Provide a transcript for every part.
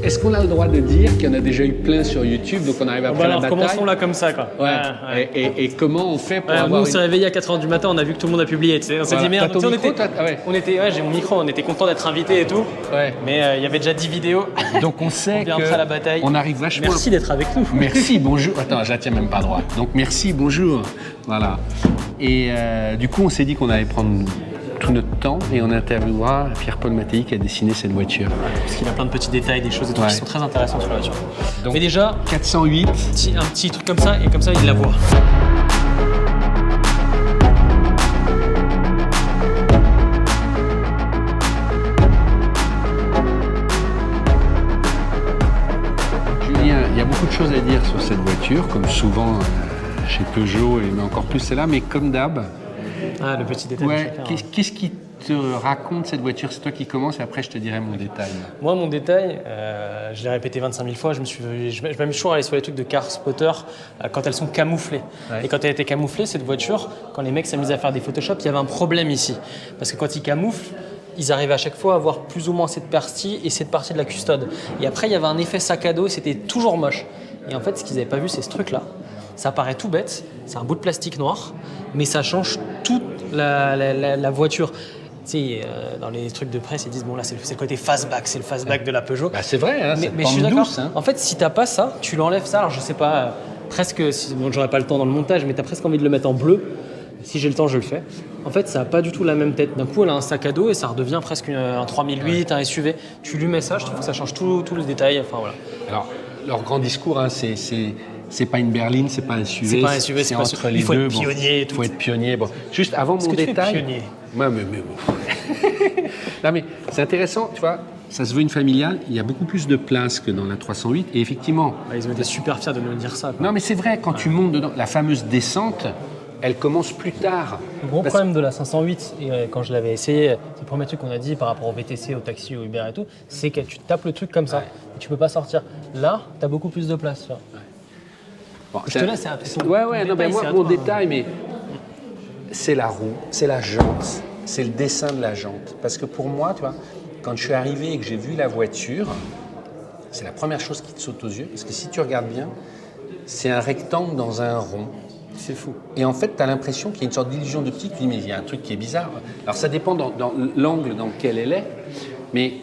est-ce qu'on a le droit de dire qu'il y en a déjà eu plein sur YouTube, donc on arrive après la bataille? Commençons là comme ça, quoi. Ouais. Et comment on fait pour avoir nous, on s'est réveillé à 4h du matin, on a vu que tout le monde a publié. On s'est dit merde. J'ai mon micro, on était content d'être invité et tout. Ouais. Mais il y avait déjà 10 vidéos. Donc on sait après la bataille. On arrive vachement. Merci d'être avec nous. Merci, bonjour. Attends, je la tiens même pas droit. Donc merci, bonjour. Voilà. Et du coup, on s'est dit qu'on allait prendre tout notre temps et on interviewera Pierre-Paul Mattei qui a dessiné cette voiture. Parce qu'il a plein de petits détails, des choses et tout qui sont très intéressants sur la voiture. Donc, mais déjà, 408. Un petit truc comme ça et comme ça, il la voit. Julien, il y a beaucoup de choses à dire sur cette voiture, comme souvent chez Peugeot, mais encore plus celle-là, mais comme d'hab. Ah, le petit détail. Ouais, qu'est-ce qui te raconte cette voiture? C'est toi qui commences et après je te dirai mon détail. Moi, mon détail, je l'ai répété 25 000 fois, je m'amuse toujours à aller sur les trucs de car spotter quand elles sont camouflées. Ouais. Et quand elle était camouflée, cette voiture, quand les mecs s'amusaient à faire des Photoshop, il y avait un problème ici. Parce que quand ils camouflent, ils arrivaient à chaque fois à voir plus ou moins cette partie et cette partie de la custode. Et après, il y avait un effet sac à dos et c'était toujours moche. Et en fait, ce qu'ils n'avaient pas vu, c'est ce truc-là. Ça paraît tout bête, c'est un bout de plastique noir, mais ça change toute la voiture. Tu sais, dans les trucs de presse, ils disent bon là c'est le côté fastback, c'est le fastback de la Peugeot. Bah, c'est vrai, hein, mais je suis d'accord. En fait, si t'as pas ça, tu l'enlèves ça. Alors je sais pas, presque, bon, j'aurais pas le temps dans le montage, mais t'as presque envie de le mettre en bleu. Si j'ai le temps, je le fais. En fait, ça n'a pas du tout la même tête. D'un coup, elle a un sac à dos et ça redevient presque un 3008, un SUV. Tu lui mets ça, je trouve que ça change tout le détail. Enfin voilà. Alors leur grand discours, hein, c'est pas une berline, c'est pas un SUV. C'est pas un SUV, c'est entre les deux. Il faut être pionnier. Il faut être pionnier. Bon, juste avant mon détail. Tu es pionnier. Ouais, mais non, mais c'est intéressant, tu vois. Ça se veut une familiale. Il y a beaucoup plus de place que dans la 308. Et effectivement. Ils ont été super fiers de nous dire ça. Quoi. Non, mais c'est vrai. Quand tu montes dedans, la fameuse descente, elle commence plus tard. Le gros problème de la 508, et quand je l'avais essayé, c'est le premier truc qu'on a dit par rapport au VTC, au taxi, au Uber et tout, c'est que tu tapes le truc comme ça. Et tu peux pas sortir. Là, tu as beaucoup plus de place. Tu vois. Bon, je te laisse, c'est ouais, non, mais moi, mon détail, mais c'est la roue, c'est la jante, c'est le dessin de la jante. Parce que pour moi, tu vois, quand je suis arrivé et que j'ai vu la voiture, c'est la première chose qui te saute aux yeux. Parce que si tu regardes bien, c'est un rectangle dans un rond. C'est fou. Et en fait, tu as l'impression qu'il y a une sorte d'illusion d'optique. Tu dis, mais il y a un truc qui est bizarre. Alors, ça dépend dans l'angle dans lequel elle est. Mais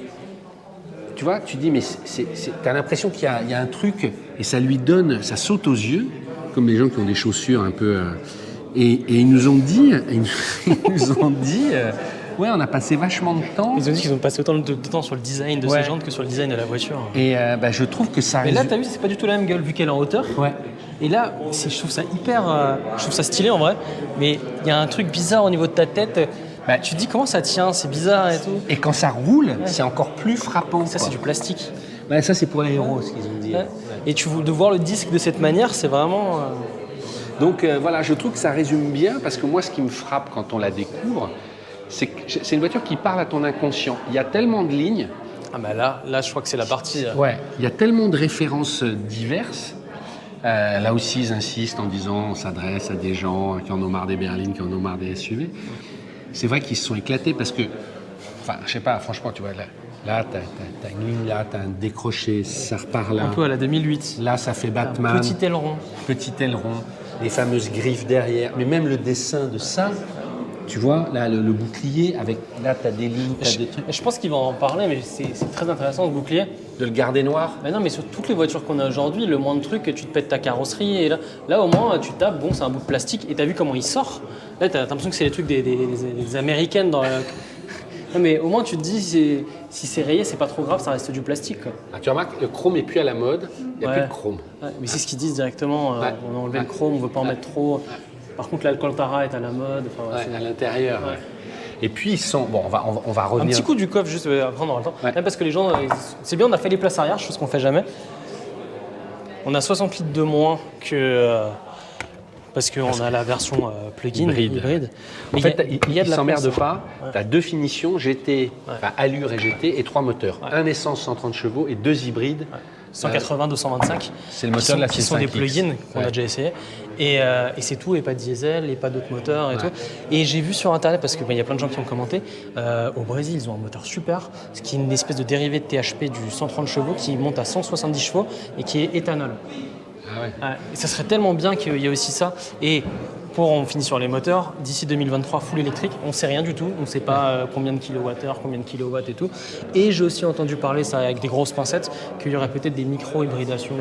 tu vois, tu dis, mais tu as l'impression qu'il y a un truc et ça lui donne, ça saute aux yeux, comme les gens qui ont des chaussures un peu. Et ils nous ont dit, ouais, on a passé vachement de temps. Ils ont dit qu'ils ont passé autant de temps sur le design de ces jantes que sur le design de la voiture. Et je trouve que ça. Mais là, t'as vu, c'est pas du tout la même gueule vu qu'elle est en hauteur. Ouais. Et là, je trouve ça je trouve ça stylé en vrai. Mais il y a un truc bizarre au niveau de ta tête. Bah, tu te dis comment ça tient, c'est bizarre et tout. Et quand ça roule, c'est encore plus frappant. Ça, c'est du plastique. Ouais, ça, c'est pour l'aéro, ce qu'ils ont dit. Ouais. Et de voir le disque de cette manière, c'est vraiment. Donc voilà, je trouve que ça résume bien parce que moi, ce qui me frappe quand on la découvre, c'est que c'est une voiture qui parle à ton inconscient. Il y a tellement de lignes. Ah, bah là, je crois que c'est la partie. Ouais, il y a tellement de références diverses. Là aussi, ils insistent en disant on s'adresse à des gens qui en ont marre des berlines, qui en ont marre des SUV. C'est vrai qu'ils se sont éclatés parce que, enfin, je sais pas, franchement, tu vois, là t'as une ligne là, t'as un décroché, ça repart là. Un peu à la 2008. Là, ça fait Batman. Petit aileron. Petit aileron, les fameuses griffes derrière. Mais même le dessin de ça, tu vois, là, le bouclier, avec là, t'as des lignes, t'as des trucs. Je pense qu'il va en parler, mais c'est très intéressant, le bouclier. De le garder noir. Mais non, mais sur toutes les voitures qu'on a aujourd'hui, le moins de trucs, tu te pètes ta carrosserie. Et là au moins, tu tapes, bon, c'est un bout de plastique. Et t'as vu comment il sort. Là, t'as l'impression que c'est les trucs des américaines dans la... Non, mais au moins, tu te dis, si c'est rayé, c'est pas trop grave, ça reste du plastique. Quoi. Ah, tu remarques, le chrome n'est plus à la mode, il n'y a plus de chrome. Ouais, mais c'est ce qu'ils disent directement, on a enlevé le chrome, on veut pas en mettre trop. Par contre, l'Alcantara est à la mode. Enfin, à l'intérieur. Ouais. Et puis, ils sont... Bon, on va revenir... Un petit coup du coffre, juste après, on aura le temps. Ouais. Même parce que les gens... C'est bien, on a fait les places arrière, chose qu'on fait jamais. On a 60 litres de moins que... parce qu'on a la version plug-in, hybride. En fait, il ne s'emmerde pas. Tu as deux finitions, GT, enfin, allure et GT, et 3 moteurs. Un essence 130 chevaux et 2 hybrides. 180, 225. C'est le moteur de la C5X. Qui sont des plugins qu'on a déjà essayé. Et c'est tout, et pas de diesel, et pas d'autres moteurs et tout. Et j'ai vu sur internet, parce qu'il y a plein de gens qui ont commenté, au Brésil, ils ont un moteur super, ce qui est une espèce de dérivé de THP du 130 chevaux qui monte à 170 chevaux et qui est éthanol. Ah ouais. Et ça serait tellement bien qu'il y ait aussi ça. Et on finit sur les moteurs, d'ici 2023, full électrique, on ne sait rien du tout, on ne sait pas combien de kilowattheures, combien de kilowatts et tout. Et j'ai aussi entendu parler, ça avec des grosses pincettes, qu'il y aurait peut-être des micro-hybridations.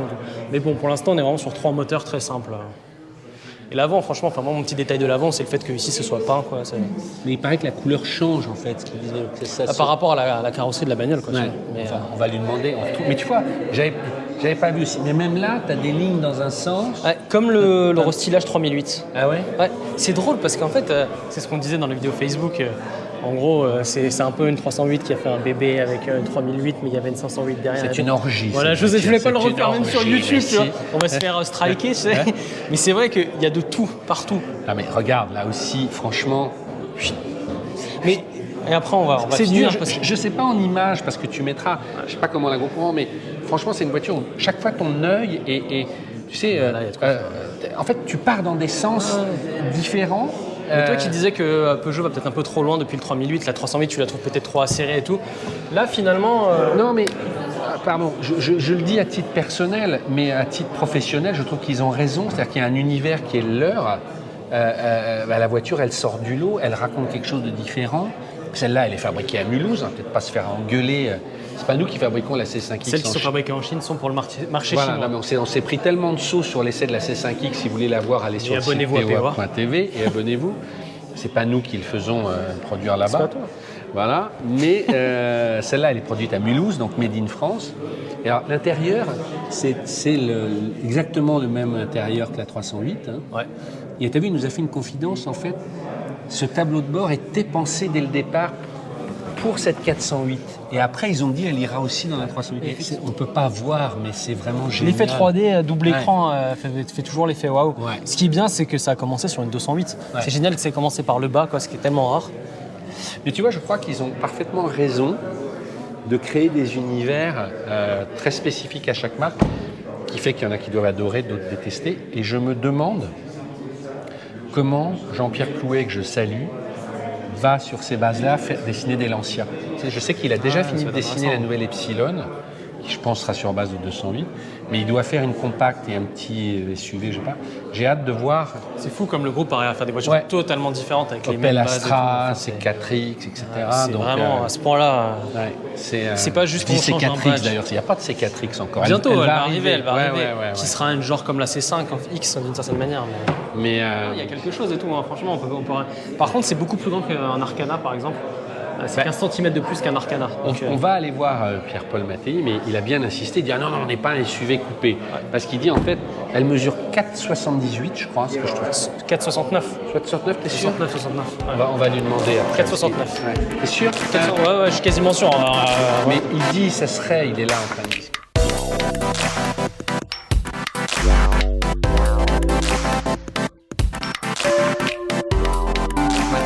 Mais bon, pour l'instant, on est vraiment sur 3 moteurs très simples. Et l'avant, franchement, moi, mon petit détail de l'avant, c'est le fait que ici ce soit peint, quoi. Mais il paraît que la couleur change en fait, ce qu'il disait. Que ça, par rapport à la carrosserie de la bagnole, quoi. Ouais. Mais, enfin, on va lui demander. Mais tu vois, j'avais pas vu aussi. Mais même là, tu as des lignes dans un sens. ouais, comme le restylage 3008. Ah ouais. Ouais, c'est drôle parce qu'en fait, c'est ce qu'on disait dans la vidéo Facebook. En gros, c'est un peu une 308 qui a fait un bébé avec une 3008, mais il y avait une 508 derrière. C'est une orgie. Voilà, je voulais pas le refaire même sur YouTube, tu vois. Si. On va se faire striker, tu sais. Mais c'est vrai qu'il y a de tout, partout. Ah mais regarde, là aussi, franchement. Mais et après, on va c'est finir. dur. Je sais pas en image parce que tu mettras. Je sais pas comment la comprend, mais franchement, c'est une voiture où chaque fois ton œil est tu sais, en fait, tu pars dans des sens différents. Mais toi qui disais que Peugeot va peut-être un peu trop loin depuis le 3008, la 308 tu la trouves peut-être trop acérée et tout. Là finalement... Non mais, pardon, je le dis à titre personnel, mais à titre professionnel, je trouve qu'ils ont raison. C'est-à-dire qu'il y a un univers qui est le leur. La voiture, elle sort du lot, elle raconte quelque chose de différent. Celle-là, elle est fabriquée à Mulhouse, on va peut-être pas se faire engueuler. C'est pas nous qui fabriquons la C5X. Celles qui sont fabriquées en Chine sont pour le marché voilà, chinois. Non, mais on s'est pris tellement de sauts sur l'essai de la C5X. Si vous voulez la voir, allez sur le site POA.tv et abonnez-vous. C'est pas nous qui le faisons produire là-bas. C'est pas toi. Voilà, mais celle-là, elle est produite à Mulhouse, donc made in France. Et alors, l'intérieur, c'est exactement le même intérieur que la 308. Hein. Ouais. Et tu as vu, il nous a fait une confidence, en fait. Ce tableau de bord était pensé dès le départ pour cette 408. Et après, ils ont dit elle ira aussi dans la 308. On ne peut pas voir, mais c'est vraiment génial. L'effet 3D, double écran, fait toujours l'effet waouh. Ouais. Ce qui est bien, c'est que ça a commencé sur une 208. Ouais. C'est génial que c'est commencé par le bas, quoi, ce qui est tellement rare. Mais tu vois, je crois qu'ils ont parfaitement raison de créer des univers très spécifiques à chaque marque, qui fait qu'il y en a qui doivent adorer, d'autres détester. Et je me demande comment Jean-Pierre Clouet, que je salue, va sur ces bases-là dessiner des Lancia. Tu sais, je sais qu'il a déjà fini de dessiner la nouvelle Epsilon, qui je pense sera sur base de 208, mais il doit faire une compacte et un petit SUV, je sais pas. J'ai hâte de voir. C'est fou comme le groupe arrive à faire des voitures totalement différentes avec les Opel mêmes Astra, C4X, etc. C'est donc, vraiment à ce point-là. C'est pas juste qu'on change un badge. D'ailleurs, il n'y a pas de C4X encore. Bientôt, elle va arriver. Qui Ouais. sera un genre comme la C5X d'une certaine manière. Mais il y a quelque chose et tout, hein. Franchement, on peut... Par contre, c'est beaucoup plus grand qu'un Arcana, par exemple. C'est 15 cm de plus qu'un Arcana. On va aller voir Pierre-Paul Mattei, mais il a bien insisté, il dit non, on n'est pas un SUV coupé. Parce qu'il dit en fait, elle mesure 4,78, je crois, ce que je trouve. 4,69. 4,69, t'es sûr? 69. On va lui demander. 4,69. Ouais. T'es sûr? Ouais, je suis quasiment sûr. Mais il dit, ça serait, il est là en train de discuter.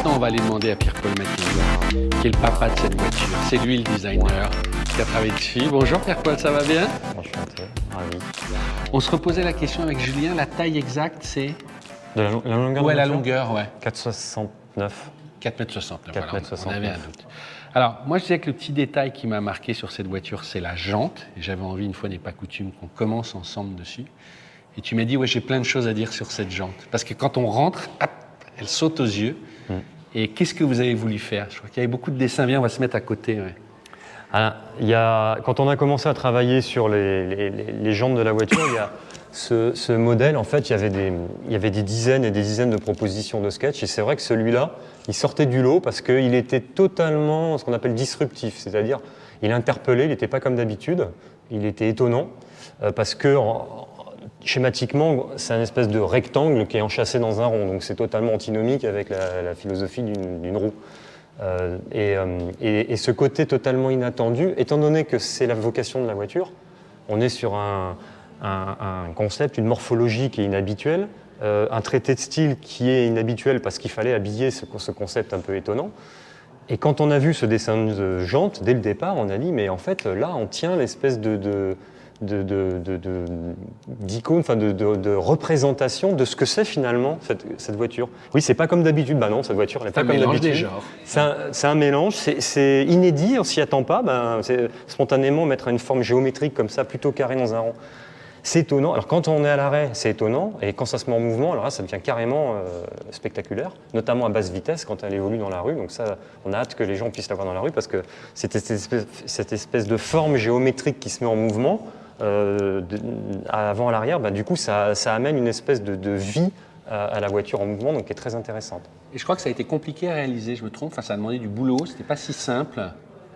On va aller demander à Pierre-Paul Mattei, qui est le papa de cette voiture. C'est lui le designer qui a travaillé dessus. Bonjour Pierre-Paul, ça va bien? Enchanté, ravi. On se reposait la question avec Julien, la taille exacte c'est? De la longueur? Ouais, la longueur, ouais. 4,69. 4,69 m. 4,69 m. On avait un doute. Alors, moi je disais que le petit détail qui m'a marqué sur cette voiture, c'est la jante. Et j'avais envie, une fois n'est pas coutume, qu'on commence ensemble dessus. Et tu m'as dit, ouais, j'ai plein de choses à dire sur cette jante. Parce que quand on rentre, hop, elle saute aux yeux. Et qu'est-ce que vous avez voulu faire? Je crois qu'il y avait beaucoup de dessins. Viens, on va se mettre à côté. Ouais. Alors, quand on a commencé à travailler sur les jantes de la voiture, il y a ce modèle, en fait, il y avait des dizaines et des dizaines de propositions de sketch. Et c'est vrai que celui-là, il sortait du lot parce qu'il était totalement ce qu'on appelle disruptif. C'est-à-dire, il interpellait, il n'était pas comme d'habitude. Il était étonnant parce que... Schématiquement, c'est un espèce de rectangle qui est enchâssé dans un rond, donc c'est totalement antinomique avec la philosophie d'une roue. Et ce côté totalement inattendu, étant donné que c'est la vocation de la voiture, on est sur un concept, une morphologie qui est inhabituelle, un traité de style qui est inhabituel parce qu'il fallait habiller ce concept un peu étonnant. Et quand on a vu ce dessin de jante, dès le départ, on a dit, mais en fait, là, on tient l'espèce de d'icône, enfin de représentation de ce que c'est finalement cette voiture. Oui, c'est pas comme d'habitude. Bah non, cette voiture, elle n'est pas comme mélange des d'habitude. genres. C'est un mélange, c'est inédit, on s'y attend pas. C'est spontanément mettre une forme géométrique comme ça, plutôt carrée dans un rond. C'est étonnant. Alors quand on est à l'arrêt, c'est étonnant, et quand ça se met en mouvement, alors là, ça devient carrément spectaculaire, notamment à basse vitesse quand elle évolue dans la rue. Donc ça, on a hâte que les gens puissent la voir dans la rue parce que cette espèce de forme géométrique qui se met en mouvement, avant à l'arrière, du coup, ça amène une espèce de vie à la voiture en mouvement, donc qui est très intéressante. Et je crois que ça a été compliqué à réaliser, je me trompe, enfin, ça a demandé du boulot, c'était pas si simple.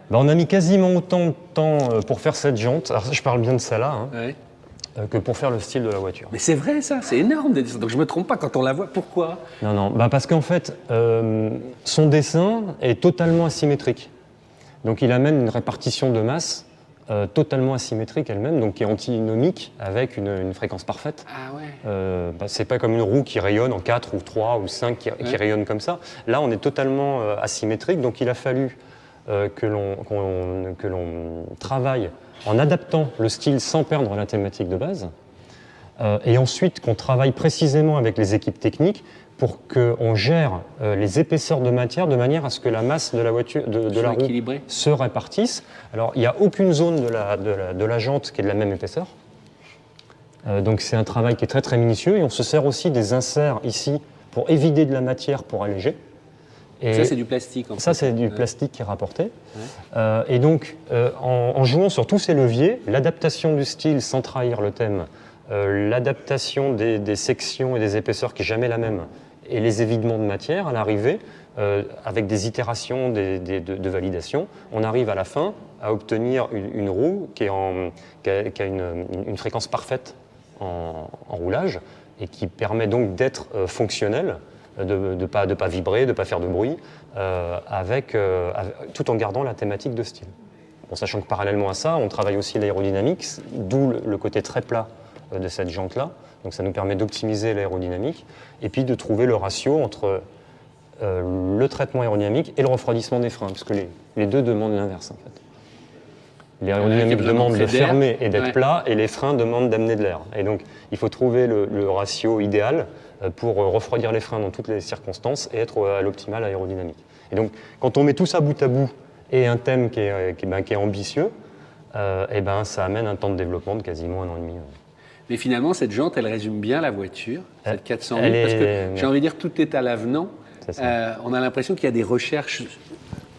On a mis quasiment autant de temps pour faire cette jante. Alors je parle bien de celle-là. Hein. Ouais. Que pour faire le style de la voiture. Mais c'est vrai ça, c'est énorme. Donc je me trompe pas quand on la voit. Pourquoi? Non, parce qu'en fait, son dessin est totalement asymétrique. Donc il amène une répartition de masse totalement asymétrique elle-même, donc qui est antinomique avec une fréquence parfaite. Ah ouais. C'est pas comme une roue qui rayonne en 4 ou 3 ou 5 qui rayonne comme ça. Là, on est totalement asymétrique, donc il a fallu que l'on travaille en adaptant le style sans perdre la thématique de base, et ensuite qu'on travaille précisément avec les équipes techniques pour qu'on gère les épaisseurs de matière de manière à ce que la masse de la voiture, de la roue se répartisse. Alors, il n'y a aucune zone de la jante qui est de la même épaisseur. Donc c'est un travail qui est très très minutieux, et on se sert aussi des inserts ici pour évider de la matière pour alléger. Et ça, c'est du plastique. En fait. Ça, c'est du plastique qui est rapporté. Ouais. Et donc, en jouant sur tous ces leviers, l'adaptation du style sans trahir le thème, l'adaptation des sections et des épaisseurs qui n'est jamais la même, et les évidements de matière à l'arrivée, avec des itérations de validation, on arrive à la fin à obtenir une roue qui a une fréquence parfaite en roulage, et qui permet donc d'être fonctionnelle, de ne pas vibrer, de ne pas faire de bruit, tout en gardant la thématique de style. Bon, sachant que parallèlement à ça, on travaille aussi l'aérodynamique, d'où le côté très plat de cette jante-là. Donc ça nous permet d'optimiser l'aérodynamique et puis de trouver le ratio entre le traitement aérodynamique et le refroidissement des freins, parce que les deux demandent l'inverse en fait. L'aérodynamique demande de fermer et d'être plat, et les freins demandent d'amener de l'air. Et donc, il faut trouver le ratio idéal pour refroidir les freins dans toutes les circonstances et être à l'optimal aérodynamique. Et donc, quand on met tout ça bout à bout et un thème qui est ambitieux, ça amène un temps de développement de quasiment 1 an et demi. Mais finalement, cette jante, elle résume bien la voiture, cette 408, parce que j'ai envie de dire, tout est à l'avenant. On a l'impression qu'il y a des recherches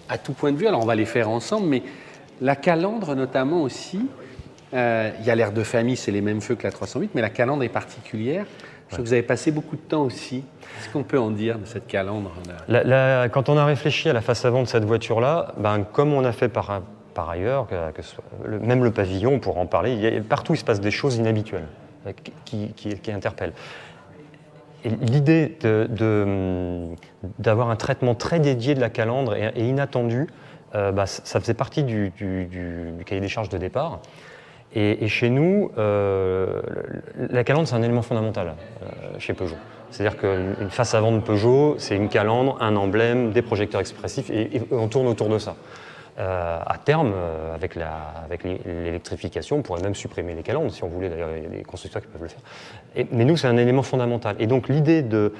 à tout point de vue. Alors, on va les faire ensemble, mais la calandre, notamment aussi, il y a l'air de famille, c'est les mêmes feux que la 308, mais la calandre est particulière. Je sais que vous avez passé beaucoup de temps aussi. Qu'est-ce qu'on peut en dire de cette calandre? Quand on a réfléchi à la face avant de cette voiture-là, comme on a fait par ailleurs, même le pavillon, on pourra en parler, partout il se passe des choses inhabituelles qui interpellent. L'idée d'avoir un traitement très dédié de la calandre et inattendu, ça faisait partie du cahier des charges de départ. Et chez nous, la calandre, c'est un élément fondamental chez Peugeot. C'est-à-dire qu'une face avant de Peugeot, c'est une calandre, un emblème, des projecteurs expressifs, et on tourne autour de ça. À terme, avec l'électrification, on pourrait même supprimer les calandres, si on voulait. D'ailleurs, il y a des constructeurs qui peuvent le faire. Mais nous, c'est un élément fondamental. Et donc, l'idée de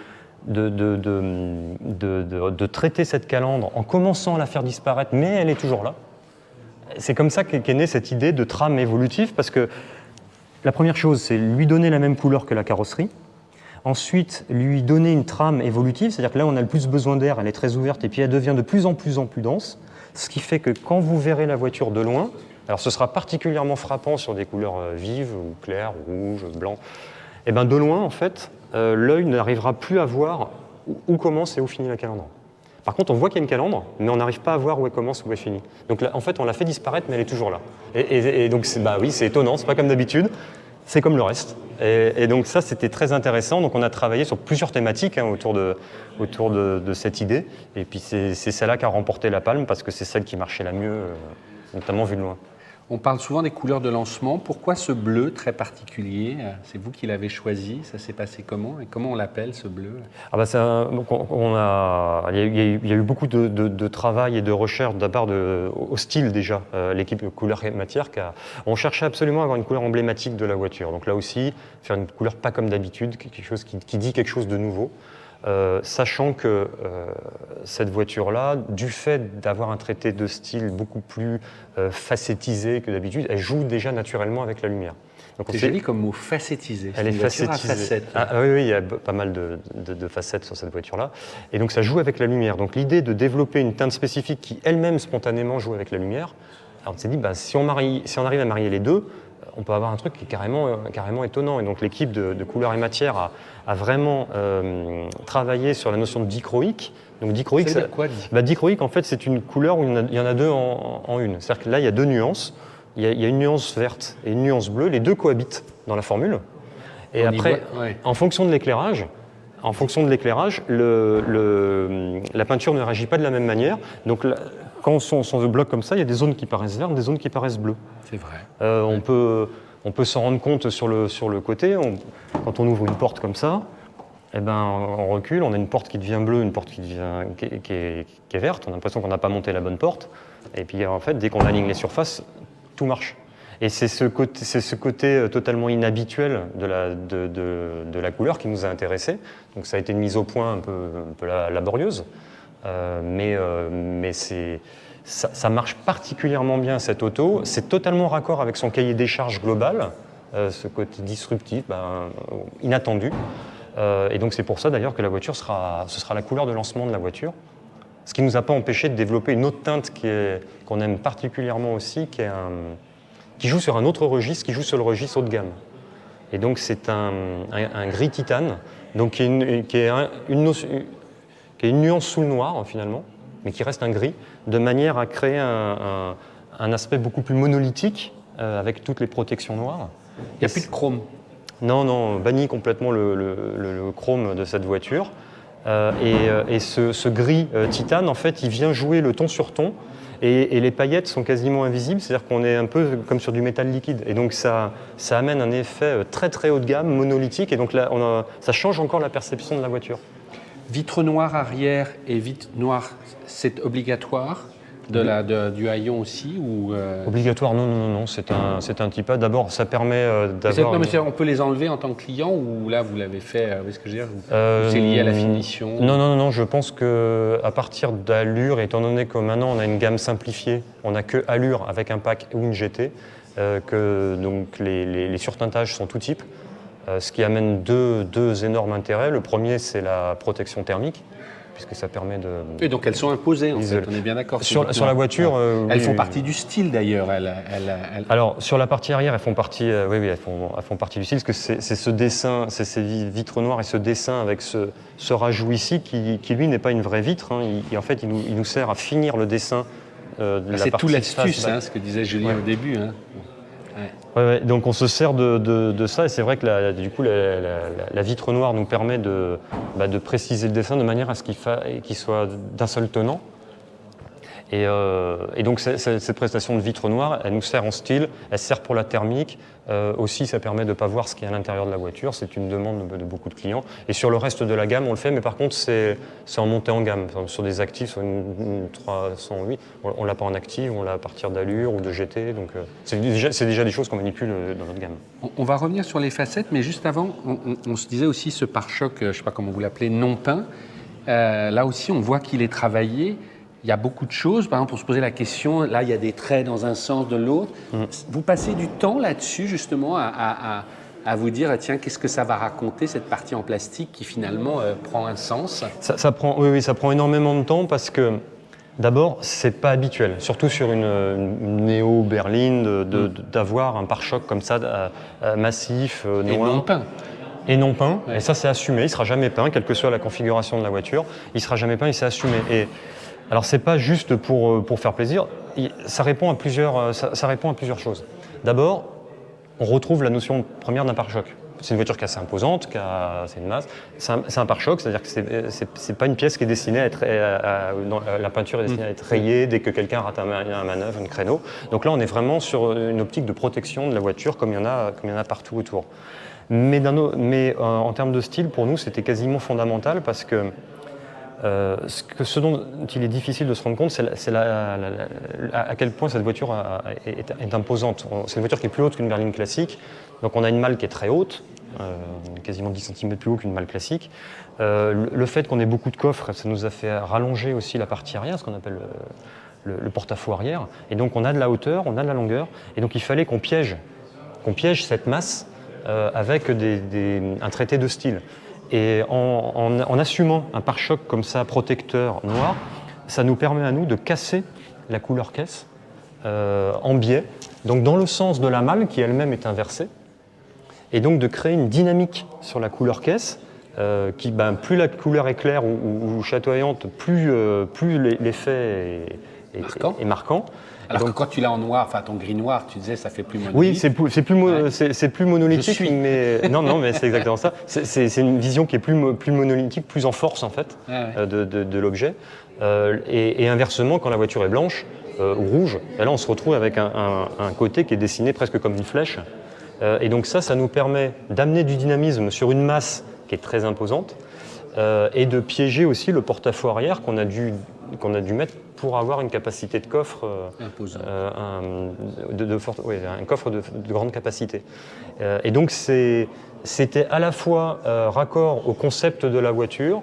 traiter cette calandre en commençant à la faire disparaître, mais elle est toujours là. C'est comme ça qu'est née cette idée de trame évolutive, parce que la première chose, c'est lui donner la même couleur que la carrosserie. Ensuite, lui donner une trame évolutive, c'est-à-dire que là, on a le plus besoin d'air, elle est très ouverte, et puis elle devient de plus en plus dense, ce qui fait que quand vous verrez la voiture de loin, alors ce sera particulièrement frappant sur des couleurs vives, ou claires, rouges, blancs, et de loin, en fait, l'œil n'arrivera plus à voir où commence et où finit la calandre. Par contre, on voit qu'il y a une calandre, mais on n'arrive pas à voir où elle commence, où elle finit. Donc là, en fait, on l'a fait disparaître, mais elle est toujours là. Et donc, c'est étonnant, c'est pas comme d'habitude, c'est comme le reste. Et donc ça, c'était très intéressant. Donc on a travaillé sur plusieurs thématiques autour de cette idée. Et puis c'est celle-là qui a remporté la palme, parce que c'est celle qui marchait la mieux, notamment vu de loin. On parle souvent des couleurs de lancement. Pourquoi ce bleu très particulier? C'est vous qui l'avez choisi. Ça s'est passé comment? Et comment on l'appelle, ce bleu? Ah bah il y a eu beaucoup de travail et de recherche d'abord au style déjà. L'équipe Couleur et Matière, on cherchait absolument à avoir une couleur emblématique de la voiture. Donc là aussi, faire une couleur pas comme d'habitude, quelque chose qui dit quelque chose de nouveau. Sachant que cette voiture-là, du fait d'avoir un traité de style beaucoup plus facettisé que d'habitude, elle joue déjà naturellement avec la lumière. C'est joli comme mot, facettisé. Elle est facettisée. Oui, il y a pas mal de facettes sur cette voiture-là. Et donc ça joue avec la lumière. Donc l'idée de développer une teinte spécifique qui elle-même spontanément joue avec la lumière, alors on s'est dit, si on arrive à marier les deux, on peut avoir un truc qui est carrément étonnant. Et donc l'équipe de Couleur et Matière a vraiment travaillé sur la notion de dichroïque. Donc dichroïque, c'est quoi, dichroïque, en fait, c'est une couleur où il y en a deux en une. C'est-à-dire que là, il y a deux nuances. Il y a une nuance verte et une nuance bleue. Les deux cohabitent dans la formule. Et après, en fonction de l'éclairage, la peinture ne réagit pas de la même manière. Donc quand on se bloque comme ça, il y a des zones qui paraissent vertes, des zones qui paraissent bleues. C'est vrai. On peut s'en rendre compte sur le côté. Quand on ouvre une porte comme ça, on recule, on a une porte qui devient bleue, une porte qui est verte. On a l'impression qu'on n'a pas monté la bonne porte. Et puis en fait, dès qu'on aligne les surfaces, tout marche. Et c'est ce côté totalement inhabituel de la couleur qui nous a intéressés. Donc ça a été une mise au point un peu laborieuse. Mais ça marche particulièrement bien, cette auto. C'est totalement raccord avec son cahier des charges global, ce côté disruptif, inattendu. Et donc c'est pour ça d'ailleurs que la voiture ce sera la couleur de lancement de la voiture. Ce qui ne nous a pas empêché de développer une autre teinte qu'on aime particulièrement aussi, qui joue sur un autre registre, qui joue sur le registre haut de gamme. Et donc c'est un gris titane, donc qui est une nuance sous le noir finalement, mais qui reste un gris, de manière à créer un aspect beaucoup plus monolithique, avec toutes les protections noires. Il n'y a plus de chrome. Non, banni complètement le chrome de cette voiture. Et ce gris titane, en fait, il vient jouer le ton sur ton, et les paillettes sont quasiment invisibles, c'est-à-dire qu'on est un peu comme sur du métal liquide. Et donc ça amène un effet très très haut de gamme, monolithique, et donc là, ça change encore la perception de la voiture. Vitre noire arrière et vitre noire, c'est obligatoire du haillon aussi ou Obligatoire, non, c'est un petit pas. D'abord, ça permet d'avoir... Non, mais on peut les enlever en tant que client ou là, vous l'avez fait, vous voyez ce que je veux dire, c'est lié à la finition? Non, je pense qu'à partir d'Allure, étant donné que maintenant on a une gamme simplifiée, on n'a que Allure avec un pack ou une GT, que donc les surteintages sont tout type, ce qui amène deux énormes intérêts. Le premier, c'est la protection thermique, puisque ça permet de... Et donc elles sont imposées, en fait, on est bien d'accord. Sur la voiture... elles font partie du style, d'ailleurs. Alors, sur la partie arrière, elles font partie du style, parce que c'est ce dessin, c'est ces vitres noires et ce dessin avec ce rajout ici, qui lui, n'est pas une vraie vitre. En fait, il nous sert à finir le dessin de la partie... C'est tout l'astuce, ce que disait Julien au début. Donc on se sert de ça, et c'est vrai que la vitre noire nous permet de préciser le dessin de manière à ce qu'il soit d'un seul tenant. Et donc cette prestation de vitre noire, elle nous sert en style, elle sert pour la thermique. Aussi, ça permet de ne pas voir ce qu'il y a à l'intérieur de la voiture. C'est une demande de beaucoup de clients. Et sur le reste de la gamme, on le fait, mais par contre, c'est en montée en gamme. Enfin, sur des actifs, sur une 308, on ne l'a pas en active, on l'a à partir d'Allure ou de GT. Donc c'est déjà des choses qu'on manipule dans notre gamme. On va revenir sur les facettes, mais juste avant, on se disait aussi ce pare-choc, je ne sais pas comment vous l'appelez, non peint. Là aussi, on voit qu'il est travaillé. Il y a beaucoup de choses. Par exemple, pour se poser la question, là, il y a des traits dans un sens, de l'autre. Vous passez du temps là-dessus, justement, à vous dire, tiens, qu'est-ce que ça va raconter, cette partie en plastique qui, finalement, prend un sens? Ça prend énormément de temps parce que, d'abord, c'est pas habituel, surtout sur une néo berline, d'avoir un pare-choc comme ça, massif, noir. Et non peint. Et non peint. Ouais. Et ça, c'est assumé. Il ne sera jamais peint, quelle que soit la configuration de la voiture. Il ne sera jamais peint, il s'est assumé. Alors, ce n'est pas juste pour faire plaisir, ça répond à plusieurs choses. D'abord, on retrouve la notion première d'un pare-choc. c'est une voiture qui est assez imposante, c'est une masse. C'est un pare-choc, c'est-à-dire que c'est pas une pièce qui est destinée à être, la peinture est destinée à être rayée dès que quelqu'un rate un manœuvre, un créneau. Donc là, on est vraiment sur une optique de protection de la voiture, comme il y en a partout autour. Mais en termes de style, pour nous, c'était quasiment fondamental parce que ce dont il est difficile de se rendre compte, c'est à quel point cette voiture est imposante. C'est une voiture qui est plus haute qu'une berline classique, donc on a une malle qui est très haute, quasiment 10 cm plus haut qu'une malle classique. Le fait qu'on ait beaucoup de coffres, ça nous a fait rallonger aussi la partie arrière, ce qu'on appelle le porte-à-faux arrière. Et donc on a de la hauteur, on a de la longueur, et donc il fallait qu'on piège cette masse avec un traité de style. Et en assumant un pare-choc comme ça, protecteur noir, ça nous permet à nous de casser la couleur caisse en biais, donc dans le sens de la malle qui elle-même est inversée, et donc de créer une dynamique sur la couleur caisse qui, plus la couleur est claire ou chatoyante, plus l'effet est marquant. Alors que quand tu l'as en noir, enfin ton gris noir, tu disais ça fait plus monolithique. Oui, c'est plus monolithique, mais non, mais c'est exactement ça. C'est une vision qui est plus monolithique, plus en force en fait de l'objet. Et inversement, quand la voiture est blanche ou rouge, là on se retrouve avec un côté qui est dessiné presque comme une flèche. Et donc ça nous permet d'amener du dynamisme sur une masse qui est très imposante et de piéger aussi le porte-à-faux arrière qu'on a dû mettre pour avoir une capacité de coffre, un coffre de grande capacité. Et donc c'était à la fois raccord au concept de la voiture,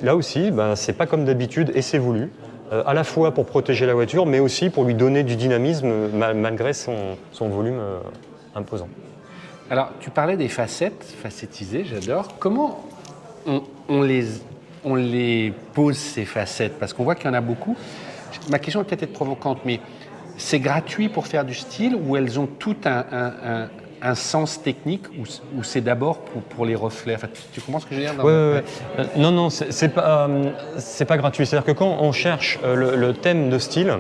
là aussi, c'est pas comme d'habitude et c'est voulu, à la fois pour protéger la voiture, mais aussi pour lui donner du dynamisme malgré son volume imposant. Alors, tu parlais des facettisées, j'adore. Comment on les pose, ces facettes? Parce qu'on voit qu'il y en a beaucoup. Ma question va peut-être être provocante, mais c'est gratuit pour faire du style ou elles ont tout un sens technique ou c'est d'abord pour les reflets? Enfin, tu comprends ce que je veux dire? Non, c'est pas gratuit. C'est-à-dire que quand on cherche le thème de style,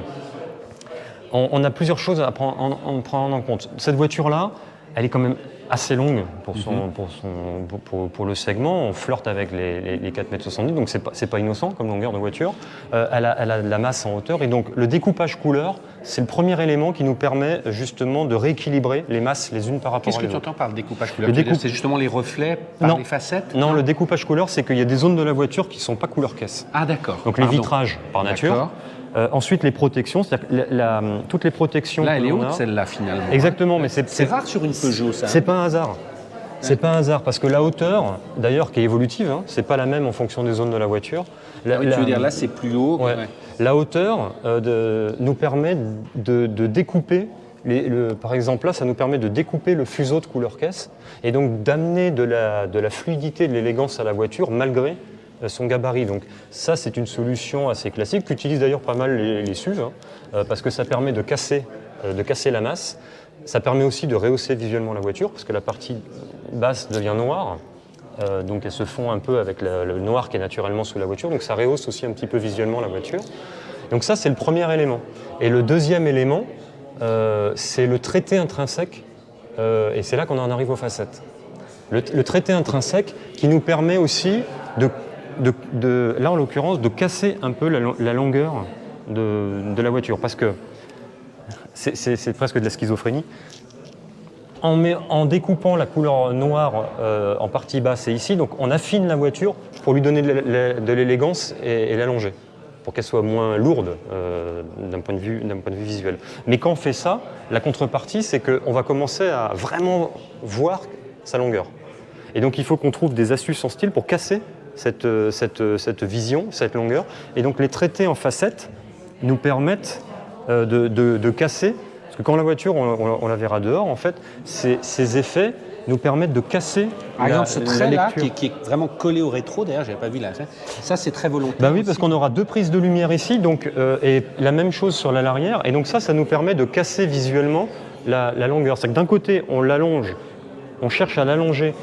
on a plusieurs choses à prendre en compte. Cette voiture-là, elle est quand même assez longue pour le segment. On flirte avec les 4,70 m, donc c'est pas innocent comme longueur de voiture. Elle a de la masse en hauteur, et donc le découpage couleur, c'est le premier élément qui nous permet justement de rééquilibrer les masses les unes par rapport à l'autre. Qu'est-ce que tu entends par le découpage couleur? C'est justement les reflets les facettes? Non, le découpage couleur, c'est qu'il y a des zones de la voiture qui ne sont pas couleur caisse. Ah d'accord. Donc les vitrages par nature. Ensuite, les protections, c'est-à-dire que toutes les protections. Là, elle est haute, celle-là, finalement. Exactement, mais c'est rare sur une Peugeot, ça. C'est pas un hasard. C'est pas un hasard, parce que la hauteur, d'ailleurs, qui est évolutive, c'est pas la même en fonction des zones de la voiture. Tu veux dire, là, c'est plus haut. Ouais. La hauteur nous permet de découper. Par exemple, là, ça nous permet de découper le fuseau de couleur caisse et donc d'amener de la fluidité, de l'élégance à la voiture, malgré son gabarit. Donc ça, c'est une solution assez classique qu'utilisent d'ailleurs pas mal les SUV, parce que ça permet de casser la masse. Ça permet aussi de rehausser visuellement la voiture, parce que la partie basse devient noire, donc elle se fond un peu avec le noir qui est naturellement sous la voiture, donc ça rehausse aussi un petit peu visuellement la voiture. Donc ça, c'est le premier élément. Et le deuxième élément, c'est le traité intrinsèque, et c'est là qu'on en arrive aux facettes. Le traité intrinsèque qui nous permet aussi là en l'occurrence, de casser un peu la longueur de la voiture, parce que c'est presque de la schizophrénie. En découpant la couleur noire en partie basse et ici, donc on affine la voiture pour lui donner de l'élégance et l'allonger, pour qu'elle soit moins lourde d'un point de vue visuel. Mais quand on fait ça, la contrepartie, c'est qu'on va commencer à vraiment voir sa longueur. Et donc il faut qu'on trouve des astuces en style pour casser cette vision, cette longueur. Et donc les traités en facettes nous permettent de casser, parce que quand la voiture, on la verra dehors, en fait, ces effets nous permettent de casser par exemple, ce trait-là, lecture. qui est vraiment collé au rétro, d'ailleurs, je n'avais pas vu là, ça c'est très volontaire. Oui, parce qu'on aura deux prises de lumière ici, donc, et la même chose sur l'arrière, et donc ça nous permet de casser visuellement la longueur. C'est que d'un côté, on l'allonge, on cherche à l'allonger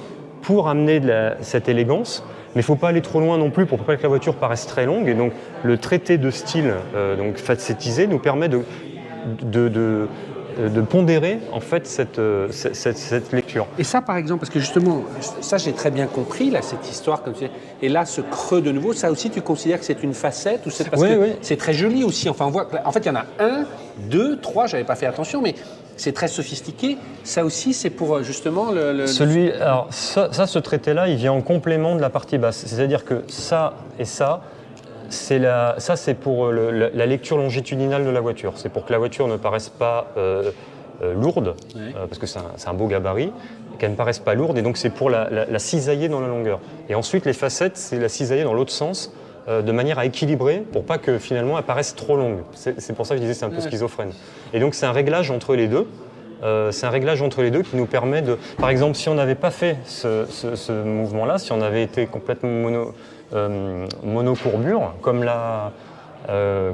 pour amener cette élégance, mais il ne faut pas aller trop loin non plus pour pas que la voiture paraisse très longue. Et donc le traité de style donc facettisé nous permet de pondérer en fait cette lecture. Et ça, par exemple, parce que justement, ça j'ai très bien compris, là, cette histoire, comme tu dis, et là, ce creux de nouveau, ça aussi, tu considères que c'est une facette ou c'est parce que c'est très joli aussi. Enfin, on voit, en fait, il y en a 1, 2, 3, j'avais pas fait attention, mais c'est très sophistiqué. Ça aussi, c'est pour justement Alors, ce traité-là, il vient en complément de la partie basse. C'est-à-dire que ça et ça, c'est pour la lecture longitudinale de la voiture. C'est pour que la voiture ne paraisse pas lourde, parce que c'est un beau gabarit, qu'elle ne paraisse pas lourde, et donc c'est pour la cisailler dans la longueur. Et ensuite, les facettes, c'est la cisailler dans l'autre sens, de manière à équilibrer, pour pas que finalement elle paraisse trop longue. C'est pour ça que je disais c'est un peu schizophrène. Et donc c'est un réglage entre les deux. Qui nous permet de... Par exemple, si on n'avait pas fait ce mouvement-là, si on avait été complètement monocourbure, comme la... je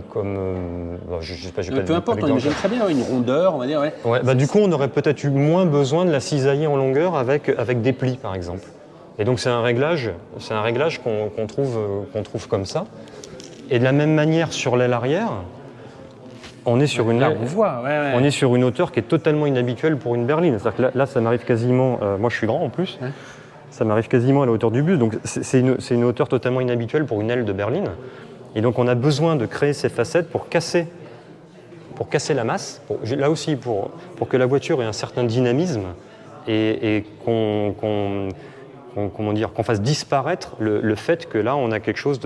sais pas, peu importe, on imagine très bien une rondeur, on va dire. Du coup, on aurait peut-être eu moins besoin de la cisailler en longueur avec des plis, par exemple. Et donc c'est un réglage qu'on trouve comme ça. Et de la même manière, sur l'aile arrière, on est sur une hauteur qui est totalement inhabituelle pour une berline. C'est-à-dire que là, ça m'arrive quasiment... moi, je suis grand en plus. Ça m'arrive quasiment à la hauteur du buste. Donc c'est une hauteur totalement inhabituelle pour une aile de berline. Et donc on a besoin de créer ces facettes pour casser la masse, là aussi pour que la voiture ait un certain dynamisme et qu'on fasse disparaître le fait que là on a quelque chose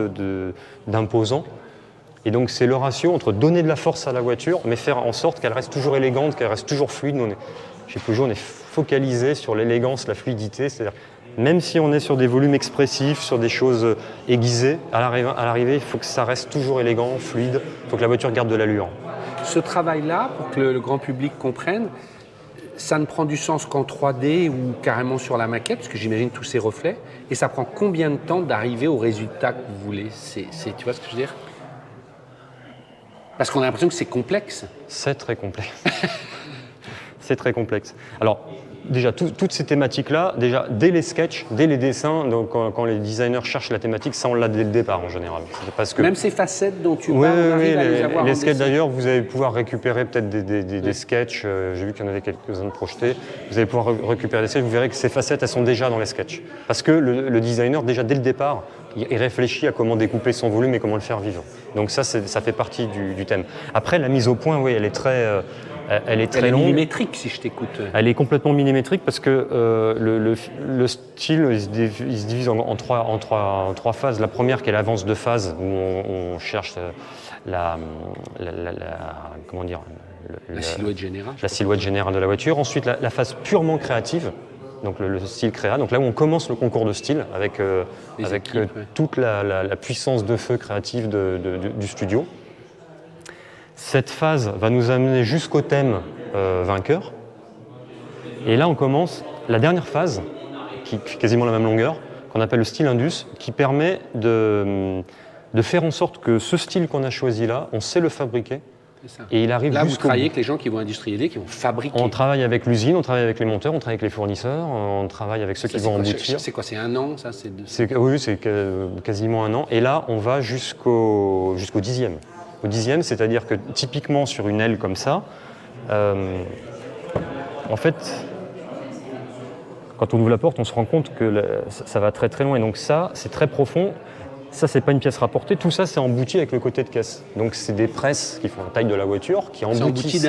d'imposant. Et donc c'est le ratio entre donner de la force à la voiture mais faire en sorte qu'elle reste toujours élégante, qu'elle reste toujours fluide. Chez Peugeot on est focalisé sur l'élégance, la fluidité, c'est-à-dire même si on est sur des volumes expressifs, sur des choses aiguisées, à l'arrivée, il faut que ça reste toujours élégant, fluide, il faut que la voiture garde de l'allure. Ce travail-là, pour que le grand public comprenne, ça ne prend du sens qu'en 3D ou carrément sur la maquette, parce que j'imagine tous ces reflets, et ça prend combien de temps d'arriver au résultat que vous voulez ? Tu vois ce que je veux dire ? Parce qu'on a l'impression que c'est complexe. C'est très complexe. C'est très complexe. Alors, déjà, toutes ces thématiques-là, déjà, dès les sketchs, dès les dessins, donc quand les designers cherchent la thématique, ça, on l'a dès le départ, en général. Parce que... Même ces facettes dont tu parles, on arrive à les avoir les sketchs, d'ailleurs, vous allez pouvoir récupérer peut-être des sketchs. J'ai vu qu'il y en avait quelques-uns de projetés. Vous allez pouvoir récupérer des sketchs. Vous verrez que ces facettes, elles sont déjà dans les sketchs. Parce que le designer, déjà, dès le départ, il réfléchit à comment découper son volume et comment le faire vivre. Donc ça fait partie du thème. Après, la mise au point, oui, elle est très... Elle est très longue. Elle est millimétrique, si je t'écoute. Elle est complètement millimétrique parce que le style il se divise en trois phases. La première qui est l'avance de phase où on cherche la silhouette générale. La silhouette générale de la voiture. Ensuite, la phase purement créative, donc le style créa. Donc là où on commence le concours de style avec toute la puissance de feu créative du studio. Cette phase va nous amener jusqu'au thème vainqueur. Et là, on commence la dernière phase, qui est quasiment la même longueur, qu'on appelle le style Indus, qui permet de faire en sorte que ce style qu'on a choisi là, on sait le fabriquer. C'est ça. Et il arrive là, vous jusqu'au travaillez bout. avec les gens qui vont industrialiser, qui vont fabriquer. On travaille avec l'usine, on travaille avec les monteurs, on travaille avec les fournisseurs, on travaille avec ceux qui vont emboutir. C'est quoi, c'est 1 an, ça Oui, c'est quasiment 1 an. Et là, on va jusqu'au 10e. Au 10e, c'est-à-dire que typiquement sur une aile comme ça, en fait, quand on ouvre la porte, on se rend compte que ça va très très loin. Et donc ça, c'est très profond. Ça, c'est pas une pièce rapportée. Tout ça, c'est embouti avec le côté de caisse. Donc c'est des presses qui font la taille de la voiture, qui emboutissent.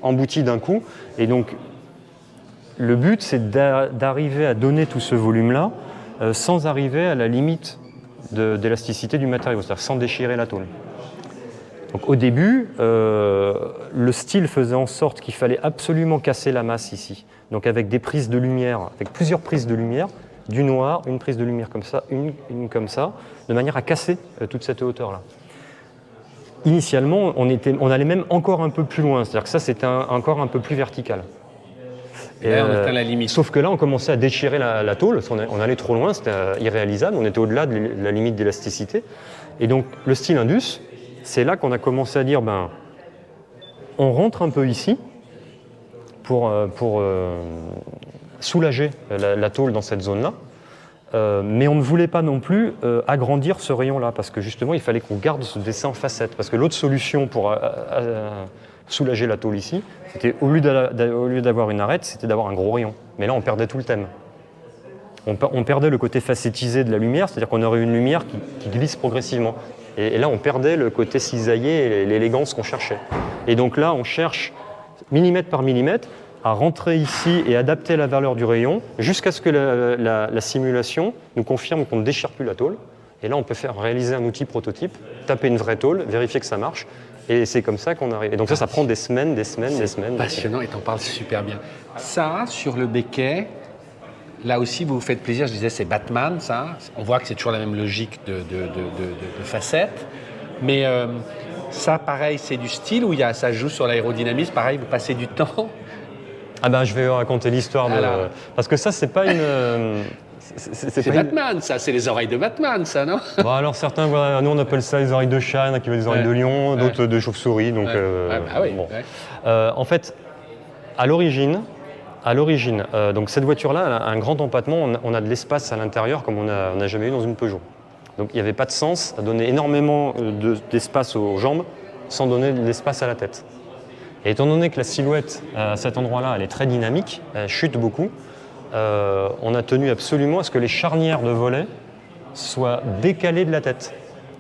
Embouti d'un coup. Et donc, le but, c'est d'arriver à donner tout ce volume-là sans arriver à la limite d'élasticité du matériau, c'est-à-dire sans déchirer la tôle. Donc au début, le style faisait en sorte qu'il fallait absolument casser la masse ici. Donc avec des prises de lumière, avec plusieurs prises de lumière, du noir, une prise de lumière comme ça, une comme ça, de manière à casser toute cette hauteur-là. Initialement, on allait même encore un peu plus loin, c'est-à-dire que ça c'était encore un peu plus vertical. Et là, on atteint la limite. Sauf que là, on commençait à déchirer la tôle, on allait trop loin, c'était irréalisable, on était au-delà de la limite d'élasticité. Et donc le style Indus, c'est là qu'on a commencé à dire, on rentre un peu ici pour soulager la tôle dans cette zone-là, mais on ne voulait pas non plus agrandir ce rayon-là, parce que justement, il fallait qu'on garde ce dessin en facette. Parce que l'autre solution pour soulager la tôle ici, c'était au lieu d'avoir une arête, c'était d'avoir un gros rayon. Mais là, on perdait tout le thème. On perdait le côté facettisé de la lumière, c'est-à-dire qu'on aurait une lumière qui glisse progressivement. Et là, on perdait le côté cisaillé et l'élégance qu'on cherchait. Et donc là, on cherche millimètre par millimètre à rentrer ici et adapter la valeur du rayon jusqu'à ce que la simulation nous confirme qu'on ne déchire plus la tôle. Et là, on peut réaliser un outil prototype, taper une vraie tôle, vérifier que ça marche. Et c'est comme ça qu'on arrive. Et donc ça prend des semaines. Passionnant, et t'en parles super bien. Ça, sur le béquet, là aussi, vous vous faites plaisir. Je disais, c'est Batman, ça. On voit que c'est toujours la même logique de facettes. Mais ça, pareil, c'est du style où ça joue sur l'aérodynamisme. Pareil, vous passez du temps. Ah ben, je vais raconter l'histoire de... Parce que ça, c'est pas une... C'est Batman, ça. C'est les oreilles de Batman, ça, non? Bon, alors certains, voilà, nous on appelle ça les oreilles de chat, il y en a qui veulent des oreilles de lion, d'autres de chauve-souris. Donc, bon. En fait, à l'origine, donc cette voiture-là, elle a un grand empattement. On a de l'espace à l'intérieur comme on n'a jamais eu dans une Peugeot. Donc il n'y avait pas de sens à donner énormément d'espace aux jambes sans donner de l'espace à la tête. Et étant donné que la silhouette à cet endroit-là, elle est très dynamique, elle chute beaucoup, on a tenu absolument à ce que les charnières de volet soient décalées de la tête.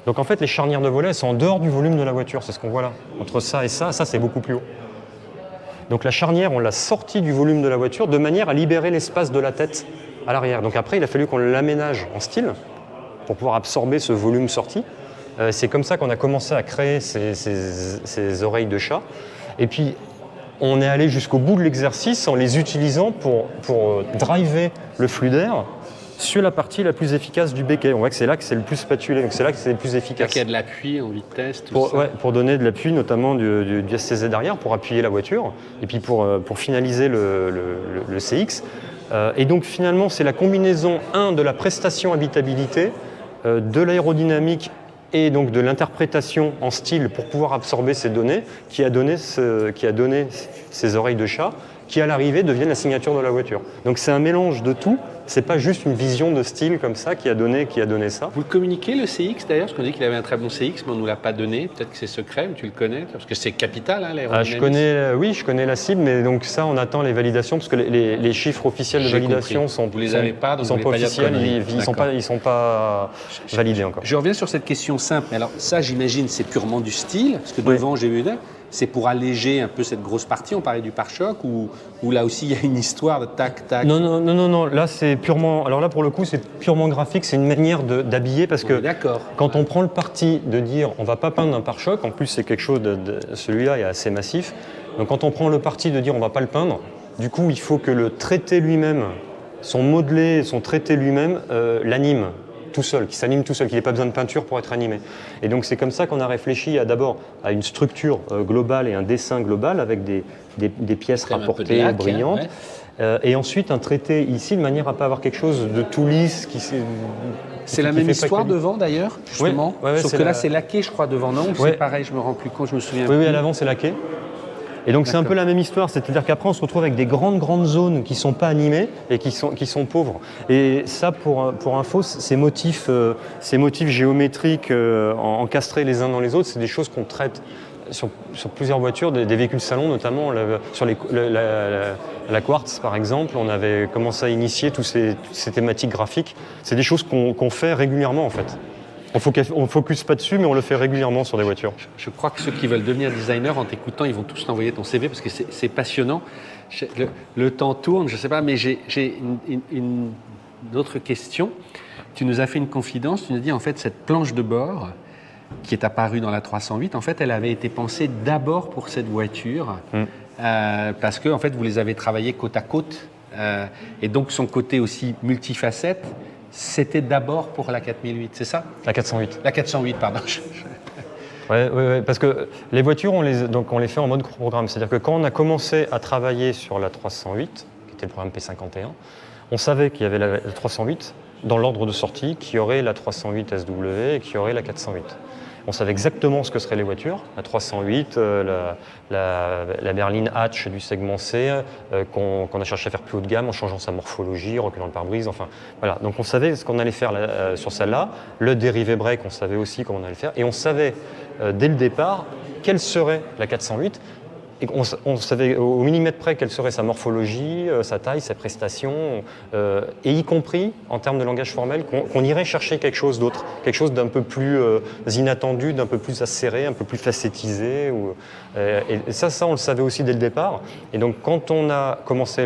Donc en fait, les charnières de volet, elles sont en dehors du volume de la voiture, c'est ce qu'on voit là. Entre ça et ça c'est beaucoup plus haut. Donc la charnière, on l'a sortie du volume de la voiture de manière à libérer l'espace de la tête à l'arrière. Donc après, il a fallu qu'on l'aménage en style pour pouvoir absorber ce volume sorti. C'est comme ça qu'on a commencé à créer ces oreilles de chat. Et puis, on est allé jusqu'au bout de l'exercice en les utilisant pour driver le flux d'air sur la partie la plus efficace du béquet. On voit que c'est là que c'est le plus spatulé, donc c'est là que c'est le plus efficace. Il y a de l'appui en vitesse, tout ça. Ouais, pour donner de l'appui, notamment du STZ derrière, pour appuyer la voiture, et puis pour finaliser le CX. Et donc finalement, c'est la combinaison, de la prestation habitabilité, de l'aérodynamique et donc de l'interprétation en style pour pouvoir absorber ces données, qui a donné ces oreilles de chat, qui à l'arrivée deviennent la signature de la voiture. Donc c'est un mélange de tout, c'est pas juste une vision de style comme ça qui a donné ça. Vous le communiquez, le CX d'ailleurs, parce qu'on dit qu'il avait un très bon CX, mais on ne nous l'a pas donné, peut-être que c'est secret, ou tu le connais, parce que c'est capital, hein, l'aérodynamisme. Je connais la cible, mais donc ça on attend les validations, parce que les chiffres officiels de validation vous les avez pas, donc sont pas officiels, ils sont pas validés encore. Je reviens sur cette question simple, mais alors ça j'imagine c'est purement du style, parce que devant j'ai vu c'est pour alléger un peu cette grosse partie, on parlait du pare-choc, ou là aussi il y a une histoire de tac. Non, là c'est purement, alors là pour le coup c'est purement graphique, c'est une manière d'habiller, parce que quand on prend le parti de dire on va pas peindre un pare-choc, en plus c'est quelque chose celui-là est assez massif, donc quand on prend le parti de dire on va pas le peindre, du coup il faut que le traité lui-même, son traité lui-même l'anime tout seul, qui s'anime tout seul, qu'il n'ait pas besoin de peinture pour être animé. Et donc c'est comme ça qu'on a réfléchi d'abord à une structure globale et un dessin global avec des pièces rapportées, brillantes. Et ensuite un traité ici de manière à ne pas avoir quelque chose de tout lisse. C'est la même histoire devant d'ailleurs, justement. Sauf que là c'est laqué, je crois, devant. Non, c'est pareil, je me rends plus compte, je me souviens plus. Oui, à l'avant c'est laqué. Et donc c'est un peu la même histoire, c'est-à-dire qu'après on se retrouve avec des grandes zones qui ne sont pas animées et qui sont pauvres. Et ça, pour info, ces motifs géométriques encastrés les uns dans les autres, c'est des choses qu'on traite sur plusieurs voitures, des véhicules salon notamment, sur la Quartz par exemple, on avait commencé à initier toutes ces thématiques graphiques. C'est des choses qu'on fait régulièrement en fait. On ne focus pas dessus, mais on le fait régulièrement sur des voitures. Je crois que ceux qui veulent devenir designers, en t'écoutant, ils vont tous t'envoyer ton CV parce que c'est passionnant. Le temps tourne, je ne sais pas, mais j'ai une autre question. Tu nous as fait une confidence, tu nous as dit en fait cette planche de bord qui est apparue dans la 308, en fait elle avait été pensée d'abord pour cette voiture parce que en fait vous les avez travaillées côte à côte et donc son côté aussi multifacette. C'était d'abord pour la 4008, c'est ça? La 408. La 408, pardon. Oui, parce que les voitures, on les fait en mode programme. C'est-à-dire que quand on a commencé à travailler sur la 308, qui était le programme P51, on savait qu'il y avait la 308 dans l'ordre de sortie, qu'il y aurait la 308 SW et qu'il y aurait la 408. On savait exactement ce que seraient les voitures, la 308, la berline hatch du segment C, qu'on a cherché à faire plus haut de gamme en changeant sa morphologie, reculant le pare-brise, enfin voilà. Donc on savait ce qu'on allait faire sur celle-là, le dérivé break, on savait aussi comment on allait le faire, et on savait dès le départ quelle serait la 408, et on savait au millimètre près quelle serait sa morphologie, sa taille, ses prestations, et y compris en termes de langage formel, qu'on irait chercher quelque chose d'autre, quelque chose d'un peu plus inattendu, d'un peu plus acéré, un peu plus facettisé. Et ça, on le savait aussi dès le départ. Et donc, quand on a commencé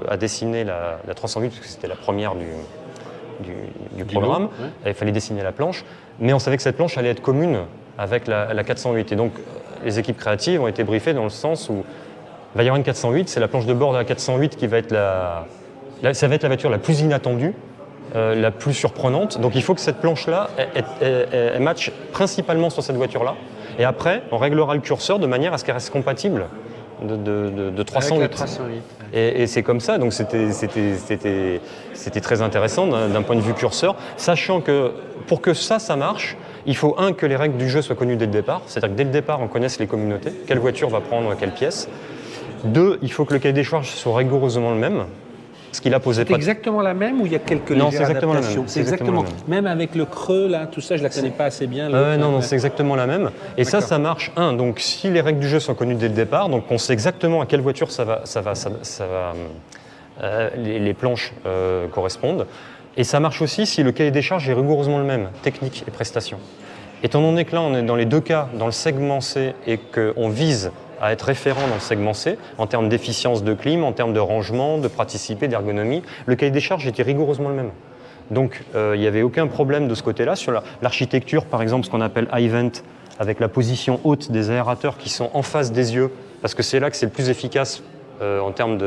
à dessiner la 308, parce que c'était la première du programme, lot, ouais. il fallait dessiner la planche, mais on savait que cette planche allait être commune avec la 408. Et donc, les équipes créatives ont été briefées dans le sens où il va y avoir une 408, c'est la planche de bord de la 408 qui va être ça va être la voiture la plus inattendue, la plus surprenante. Donc il faut que cette planche-là, elle matche principalement sur cette voiture-là. Et après, on réglera le curseur de manière à ce qu'elle reste compatible de 308. Avec la 308. Et c'est comme ça, donc c'était très intéressant d'un point de vue curseur, sachant que pour que ça marche, il faut que les règles du jeu soient connues dès le départ, c'est-à-dire que dès le départ on connaisse les communautés, quelle voiture va prendre quelle pièce. 2, il faut que le cahier des charges soit rigoureusement le même, ce qu'il a posé C'est exactement la même ou il y a quelques Non, légères c'est exactement la adaptations? même. C'est exactement. Même avec le creux là, tout ça, je la connais pas assez bien. Non, c'est exactement la même. Et ça marche. Donc si les règles du jeu sont connues dès le départ, donc on sait exactement à quelle voiture les planches correspondent. Et ça marche aussi si le cahier des charges est rigoureusement le même, technique et prestations. Étant donné que là, on est dans les deux cas, dans le segment C, et qu'on vise à être référent dans le segment C, en termes d'efficience de clim, en termes de rangement, de praticité, d'ergonomie, le cahier des charges était rigoureusement le même. Donc il n'y avait aucun problème de ce côté-là. Sur l'architecture, par exemple, ce qu'on appelle high vent, avec la position haute des aérateurs qui sont en face des yeux, parce que c'est là que c'est le plus efficace en termes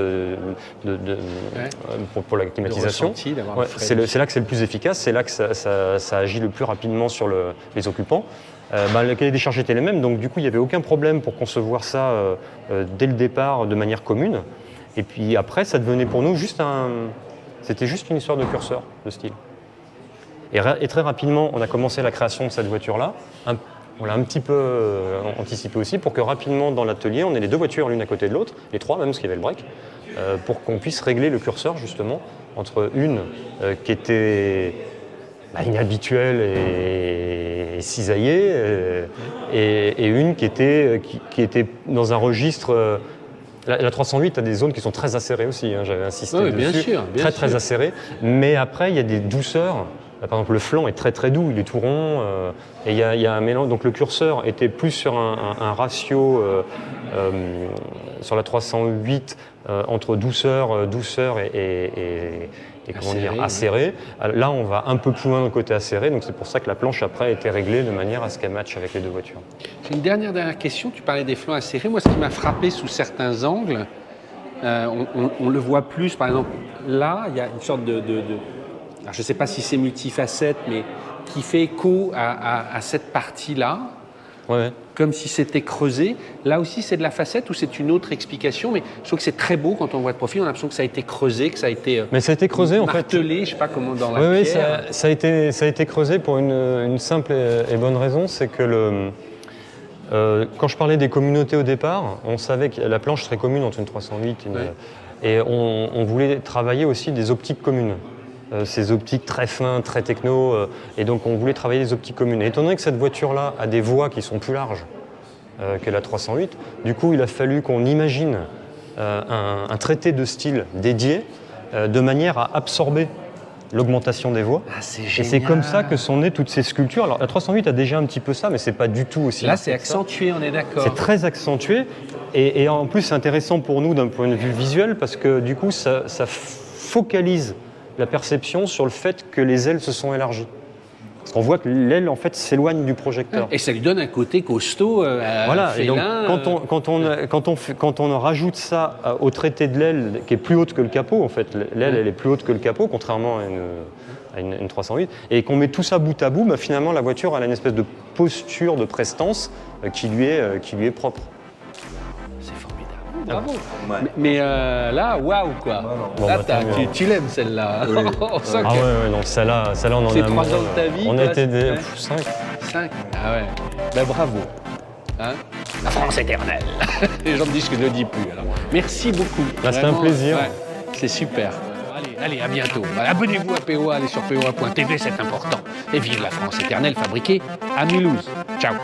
pour la climatisation. Ouais, c'est là que c'est le plus efficace, c'est là que ça agit le plus rapidement sur les occupants. Le cahier des charges était le même, donc du coup il n'y avait aucun problème pour concevoir ça dès le départ de manière commune. Et puis après, ça devenait pour nous c'était juste une histoire de curseur, de style. Et très rapidement, on a commencé la création de cette voiture-là. On l'a un petit peu anticipé aussi pour que rapidement dans l'atelier, on ait les deux voitures l'une à côté de l'autre, les trois même, parce qu'il y avait le break, pour qu'on puisse régler le curseur justement entre une qui était inhabituelle et cisaillée et une qui était dans un registre... La 308 a des zones qui sont très acérées aussi, hein, j'avais insisté dessus, bien sûr. très acérées, mais après il y a des douceurs. Par exemple, le flanc est très doux, il est tout rond, et il y a un mélange. Donc le curseur était plus sur un ratio sur la 308 entre douceur et comment dire, acéré. Là, on va un peu plus loin dans le côté acéré, donc c'est pour ça que la planche après a été réglée de manière à ce qu'elle matche avec les deux voitures. J'ai une dernière question. Tu parlais des flancs acérés. Moi, ce qui m'a frappé sous certains angles, on le voit plus. Par exemple, là, il y a une sorte alors, je ne sais pas si c'est multifacette, mais qui fait écho à cette partie-là, comme si c'était creusé. Là aussi, c'est de la facette ou c'est une autre explication, mais je trouve que c'est très beau quand on voit de profil. On a l'impression que ça a été creusé, que ça a été mais ça a été creusé, en fait. martelé, je ne sais pas comment dans la pierre. Ça a été creusé pour une simple et bonne raison, c'est que quand je parlais des communautés au départ, on savait que la planche serait commune entre une 308 et on voulait travailler aussi des optiques communes. Ces optiques très fins, très techno, et donc on voulait travailler des optiques communes. Et étant donné que cette voiture-là a des voies qui sont plus larges que la 308, du coup il a fallu qu'on imagine un traité de style dédié de manière à absorber l'augmentation des voies. C'est et c'est comme ça que sont nées toutes ces sculptures. Alors la 308 a déjà un petit peu ça, mais c'est pas du tout aussi. Là c'est accentué, on est d'accord. C'est très accentué, et en plus c'est intéressant pour nous d'un point de vue visuel, parce que du coup ça focalise la perception sur le fait que les ailes se sont élargies. Parce qu'on voit que l'aile, en fait, s'éloigne du projecteur. Et ça lui donne un côté costaud, voilà, et donc quand on rajoute ça au traité de l'aile, qui est plus haute que le capot, en fait, l'aile, elle est plus haute que le capot, contrairement à une 308, et qu'on met tout ça bout à bout, finalement, la voiture elle a une espèce de posture de prestance qui lui est propre. Bravo. Mais là, waouh quoi. Là, tu l'aimes celle-là. Oui. Donc celle-là, on en a. C'est 3 ans de ta vie. On a été 5. 5. Ah ouais. Bravo. Hein, la France éternelle. Les gens me disent que je ne le dis plus. Alors. Merci beaucoup. C'était un plaisir. Ouais, c'est super. Allez, à bientôt. Abonnez-vous à POA, allez sur POA.tv, c'est important. Et vive la France éternelle fabriquée à Mulhouse. Ciao.